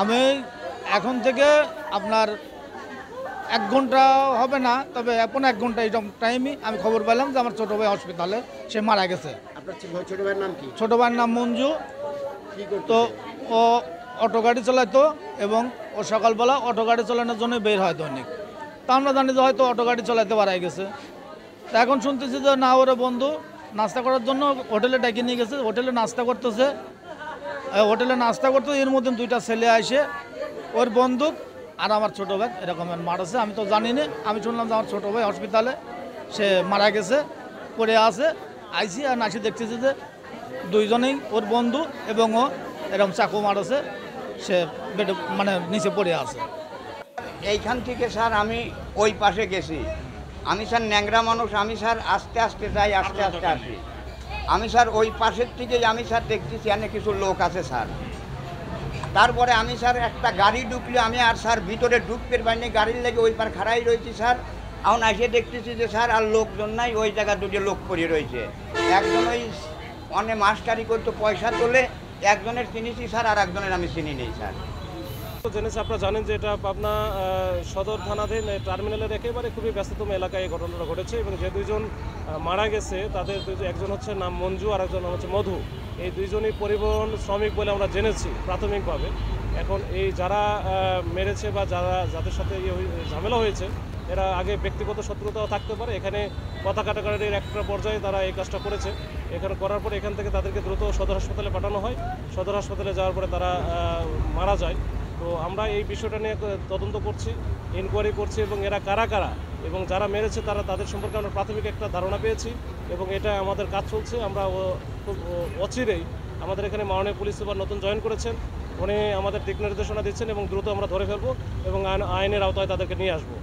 আমি এখন থেকে আপনার 1 ঘন্টা হবে না, তবে এখন 1 ঘন্টা এই টাইমই আমি খবর পেলাম যে আমার ছোটো ভাই হসপিটালে সে মারা গেছে। আপনার ছোট ভাইয়ের নাম কি? ছোটো ভাইয়ের নাম মঞ্জু। কি করতো তো সে? ও অটো গাড়ি চালাতো এবং ও সকালবেলা অটো গাড়ি চালানোর জন্য বের হয় দৈনিক। তা আমরা জানি যে হয়তো অটো গাড়ি চালাতে পারাই গেছে। তা এখন শুনতেছি যে না, ওরা বন্ধু নাস্তা করার জন্য হোটেলে ডেকে নিয়ে গেছে, হোটেলে নাস্তা করতেছে। হোটেলে নাস্তা করতে এর মধ্যে 2টা ছেলে আসে, ওর বন্দুক আর আমার ছোটো ভাই এরকমের মারছে। আমি তো জানি না, আমি শুনলাম যে আমার ছোটো ভাই হসপিটালে সে মারা গেছে, পড়ে আছে। আইসি আর নাসি দেখতেছি যে 2জনেই ওর বন্ধু এবং ও এরকম চাকু মারছে, সে বেডে মানে নিচে পড়ে আছে। এইখান থেকে স্যার আমি ওই পাশে গেছি। আমি স্যার ন্যাংরা মানুষ, আমি স্যার আস্তে আস্তে যাই, আস্তে আস্তে আসি। আমি স্যার ওই পাশের থেকে আমি স্যার দেখতেছি এখানে কিছু লোক আছে স্যার। তারপরে আমি স্যার একটা গাড়ি ঢুকলে আমি আর স্যার ভিতরে ঢুকতে পারিনি, গাড়ির লেগে ওই পার খাড়াই রয়েছি স্যার। এখন এসে দেখতেছি যে স্যার আর লোকজন নাই, ওই জায়গা 2টি লোক পড়ে রয়েছে। একজন ওই অনেক মাস্টারি করতো, পয়সা তোলে, একজনের চিনিছি স্যার আর একজনের আমি চিনি নেই স্যার। জেনেছি, আপনারা জানেন যে এটা পাবনা সদর থানাধীন টার্মিনালের একেবারে খুবই ব্যস্ততম এলাকায় এই ঘটনাটা ঘটেছে এবং যে 2জন মারা গেছে তাদের একজন হচ্ছে নাম মঞ্জু আর একজন হচ্ছে মধু। এই 2জনই পরিবহন শ্রমিক বলে আমরা জেনেছি প্রাথমিকভাবে। এখন এই যারা মেরেছে বা যাদের সাথে ঝামেলা হয়েছে, এরা আগে ব্যক্তিগত শত্রুতাও থাকতে পারে। এখানে কথা কাটাকাটির একটা পর্যায়ে তারা এই কাজটা করেছে। এখানে করার পরে এখান থেকে তাদেরকে দ্রুত সদর হাসপাতালে পাঠানো হয়। সদর হাসপাতালে যাওয়ার পরে তারা মারা যায়। তো আমরা এই বিষয়টা নিয়ে তদন্ত করছি, ইনকোয়ারি করছি এবং এরা কারা কারা এবং যারা মেরেছে তাদের সম্পর্কে আমরা প্রাথমিক একটা ধারণা পেয়েছি এবং এটা আমাদের কাজ চলছে। আমরা খুব অচিরেই আমাদের এখানে মাননীয় পুলিশ সুপার নতুন জয়েন করেছেন, উনি আমাদের দিক নির্দেশনা দিচ্ছেন এবং দ্রুত আমরা ধরে ফেলবো এবং আইনের আওতায় তাদেরকে নিয়ে আসবো।